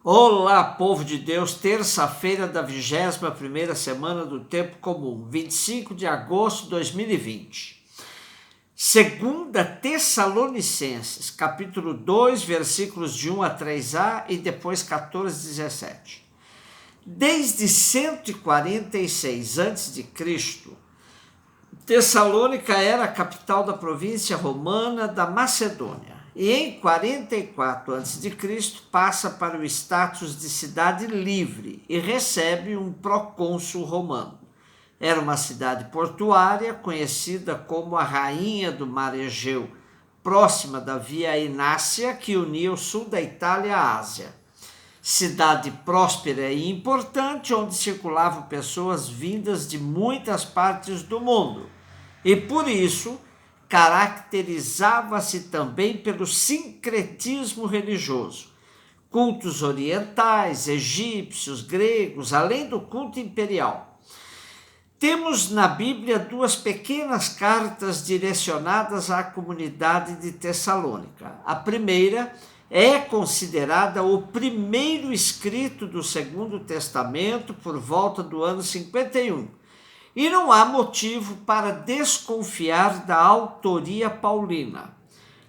Olá, povo de Deus, terça-feira da 21ª semana do Tempo Comum, 25 de agosto de 2020. Segunda Tessalonicenses, capítulo 2, versículos de 1 a 3a e depois 14 a 17. Desde 146 a.C., Tessalônica era a capital da província romana da Macedônia. E em 44 a.C. passa para o status de cidade livre e recebe um procônsul romano. Era uma cidade portuária conhecida como a Rainha do Mar Egeu, próxima da Via Enácia que unia o sul da Itália à Ásia. Cidade próspera e importante onde circulavam pessoas vindas de muitas partes do mundo e por isso caracterizava-se também pelo sincretismo religioso. Cultos orientais, egípcios, gregos, além do culto imperial. Temos na Bíblia duas pequenas cartas direcionadas à comunidade de Tessalônica. A primeira é considerada o primeiro escrito do Segundo Testamento por volta do ano 51. E não há motivo para desconfiar da autoria paulina.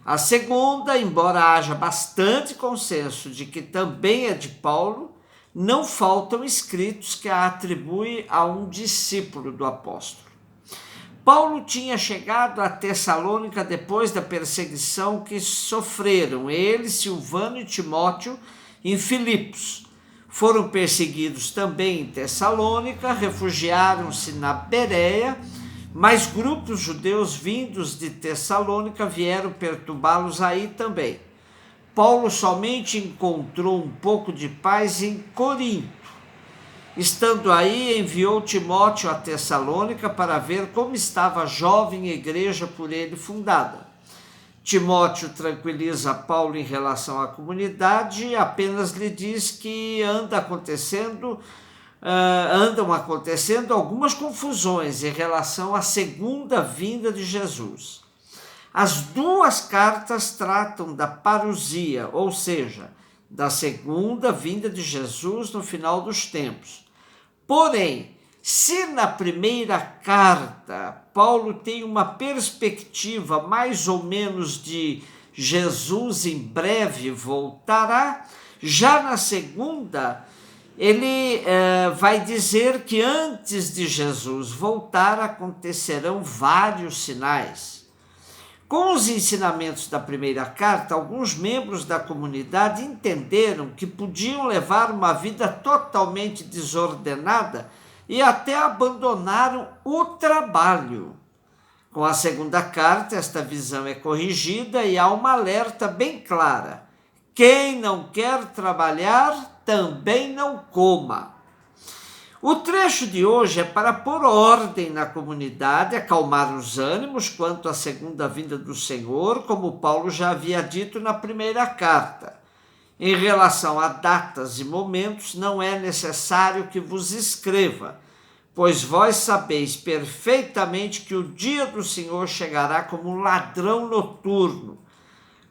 A segunda, embora haja bastante consenso de que também é de Paulo, não faltam escritos que a atribuem a um discípulo do apóstolo. Paulo tinha chegado a Tessalônica depois da perseguição que sofreram ele, Silvano e Timóteo em Filipos. Foram perseguidos também em Tessalônica, refugiaram-se na Bereia, mas grupos judeus vindos de Tessalônica vieram perturbá-los aí também. Paulo somente encontrou um pouco de paz em Corinto. Estando aí, enviou Timóteo a Tessalônica para ver como estava a jovem igreja por ele fundada. Timóteo tranquiliza Paulo em relação à comunidade e apenas lhe diz que andam acontecendo algumas confusões em relação à segunda vinda de Jesus. As duas cartas tratam da parousia, ou seja, da segunda vinda de Jesus no final dos tempos. Porém, se na primeira carta Paulo tem uma perspectiva mais ou menos de Jesus em breve voltará, já na segunda ele vai dizer que antes de Jesus voltar acontecerão vários sinais. Com os ensinamentos da primeira carta, alguns membros da comunidade entenderam que podiam levar uma vida totalmente desordenada e até abandonaram o trabalho. Com a segunda carta, esta visão é corrigida e há uma alerta bem clara. Quem não quer trabalhar, também não coma. O trecho de hoje é para pôr ordem na comunidade, acalmar os ânimos quanto à segunda vinda do Senhor, como Paulo já havia dito na primeira carta. Em relação a datas e momentos, não é necessário que vos escreva, pois vós sabeis perfeitamente que o dia do Senhor chegará como um ladrão noturno.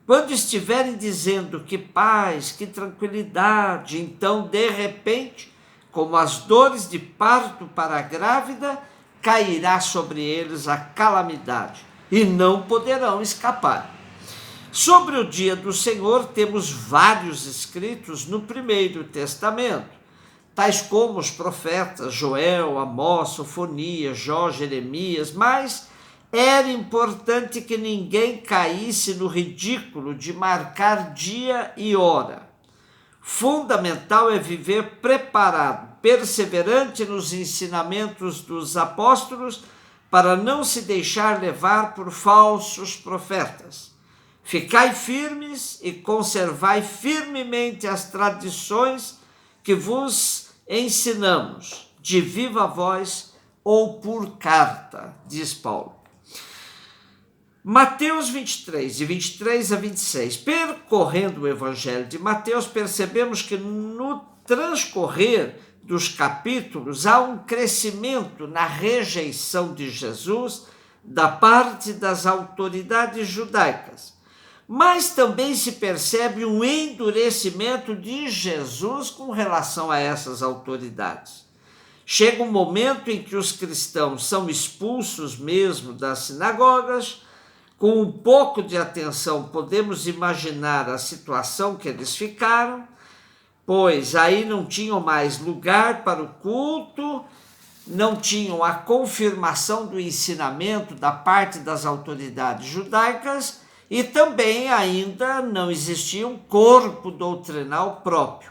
Quando estiverem dizendo que paz, que tranquilidade, então, de repente, como as dores de parto para a grávida, cairá sobre eles a calamidade, e não poderão escapar. Sobre o dia do Senhor, temos vários escritos no Primeiro Testamento, tais como os profetas Joel, Amós, Sofonias, Jó, Jeremias, mas era importante que ninguém caísse no ridículo de marcar dia e hora. Fundamental é viver preparado, perseverante nos ensinamentos dos apóstolos, para não se deixar levar por falsos profetas. Ficai firmes e conservai firmemente as tradições que vos ensinamos, de viva voz ou por carta, diz Paulo. Mateus 23, de 23 a 26. Percorrendo o Evangelho de Mateus, percebemos que no transcorrer dos capítulos há um crescimento na rejeição de Jesus da parte das autoridades judaicas. mas também se percebe um endurecimento de Jesus com relação a essas autoridades. Chega um momento em que os cristãos são expulsos mesmo das sinagogas. Com um pouco de atenção, podemos imaginar a situação que eles ficaram, pois aí não tinham mais lugar para o culto, não tinham a confirmação do ensinamento da parte das autoridades judaicas e também ainda não existia um corpo doutrinal próprio.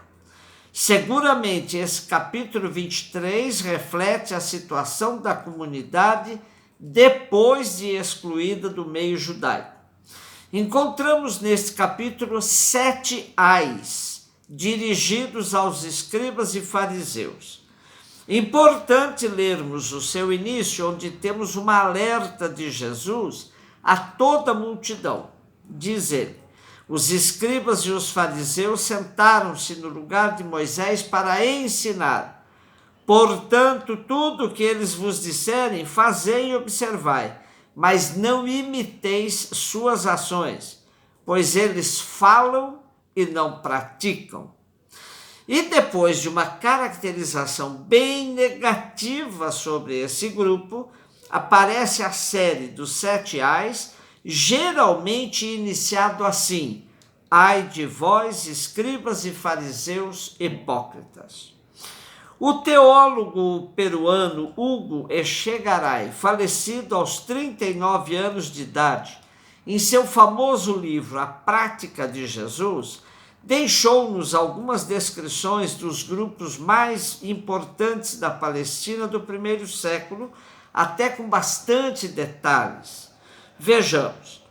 Seguramente esse capítulo 23 reflete a situação da comunidade depois de excluída do meio judaico. Encontramos neste capítulo 7 ais dirigidos aos escribas e fariseus. Importante lermos o seu início, onde temos uma alerta de Jesus a toda a multidão. Diz ele: os escribas e os fariseus sentaram-se no lugar de Moisés para ensinar. Portanto, tudo o que eles vos disserem, fazei e observai, mas não imiteis suas ações, pois eles falam e não praticam. E depois de uma caracterização bem negativa sobre esse grupo, aparece a série dos 7 ais, geralmente iniciado assim: ai de vós, escribas e fariseus hipócritas. O teólogo peruano Hugo Echegaray, falecido aos 39 anos de idade, em seu famoso livro A Prática de Jesus, deixou-nos algumas descrições dos grupos mais importantes da Palestina do primeiro século, até com bastante detalhes. Vejamos.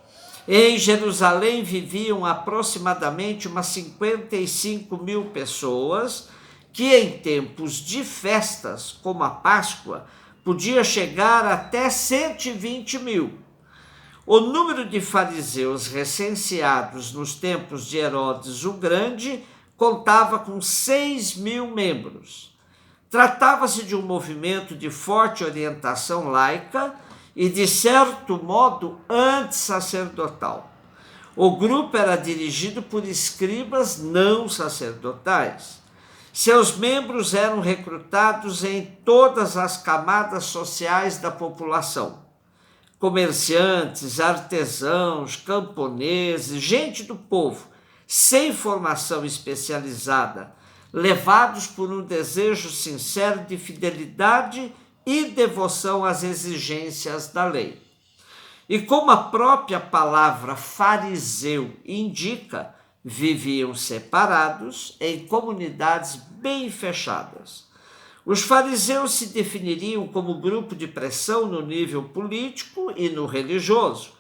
Em Jerusalém viviam aproximadamente umas 55 mil pessoas, que em tempos de festas, como a Páscoa, podia chegar até 120 mil. O número de fariseus recenseados nos tempos de Herodes o Grande contava com 6 mil membros. Tratava-se de um movimento de forte orientação laica e, de certo modo, antissacerdotal. O grupo era dirigido por escribas não sacerdotais. Seus membros eram recrutados em todas as camadas sociais da população. Comerciantes, artesãos, camponeses, gente do povo, sem formação especializada, levados por um desejo sincero de fidelidade e devoção às exigências da lei. E como a própria palavra fariseu indica, viviam separados em comunidades bem fechadas. Os fariseus se definiriam como grupo de pressão no nível político e no religioso,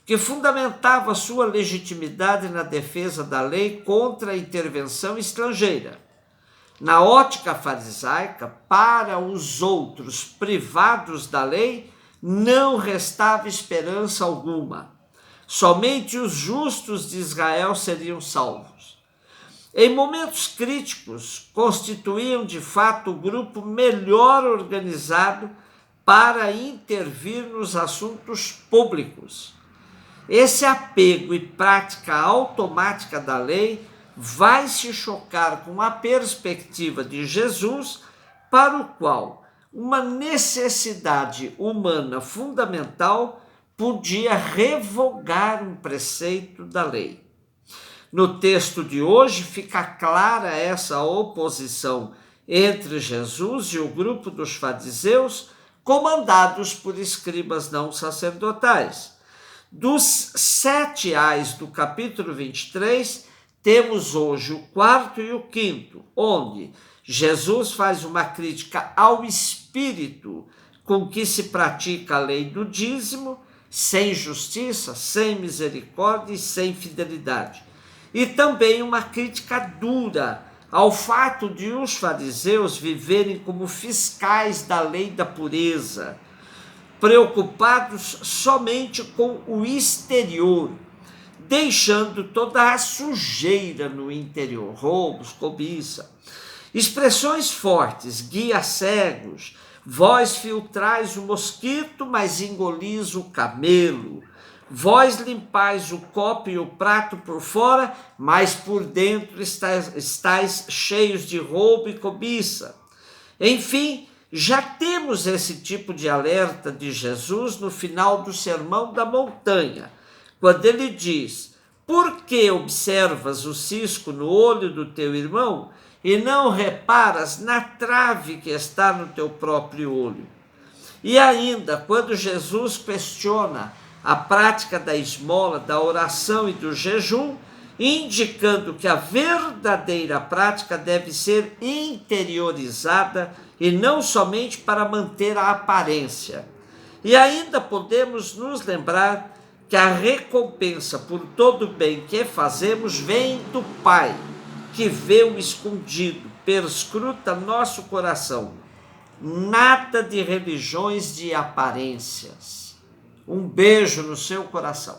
que fundamentava sua legitimidade na defesa da lei contra a intervenção estrangeira. Na ótica farisaica, para os outros privados da lei, não restava esperança alguma. Somente os justos de Israel seriam salvos. Em momentos críticos, constituíam de fato o grupo melhor organizado para intervir nos assuntos públicos. Esse apego e prática automática da lei vai se chocar com a perspectiva de Jesus, para o qual uma necessidade humana fundamental podia revogar um preceito da lei. No texto de hoje fica clara essa oposição entre Jesus e o grupo dos fariseus, comandados por escribas não sacerdotais. Dos 7 ais do capítulo 23, temos hoje o 4º e o 5º, onde Jesus faz uma crítica ao espírito com que se pratica a lei do dízimo, sem justiça, sem misericórdia e sem fidelidade. E também uma crítica dura ao fato de os fariseus viverem como fiscais da lei da pureza, preocupados somente com o exterior, deixando toda a sujeira no interior, roubos, cobiça. Expressões fortes: guia cegos, vós filtrais o mosquito, mas engolis o camelo. Vós limpais o copo e o prato por fora, mas por dentro estáis cheios de roubo e cobiça. Enfim, já temos esse tipo de alerta de Jesus no final do Sermão da Montanha, quando ele diz: por que observas o cisco no olho do teu irmão e não reparas na trave que está no teu próprio olho? E ainda, quando Jesus questiona a prática da esmola, da oração e do jejum, indicando que a verdadeira prática deve ser interiorizada e não somente para manter a aparência. E ainda podemos nos lembrar que a recompensa por todo o bem que fazemos vem do Pai, que vê o escondido, perscruta nosso coração. Nada de religiões de aparências. Um beijo no seu coração.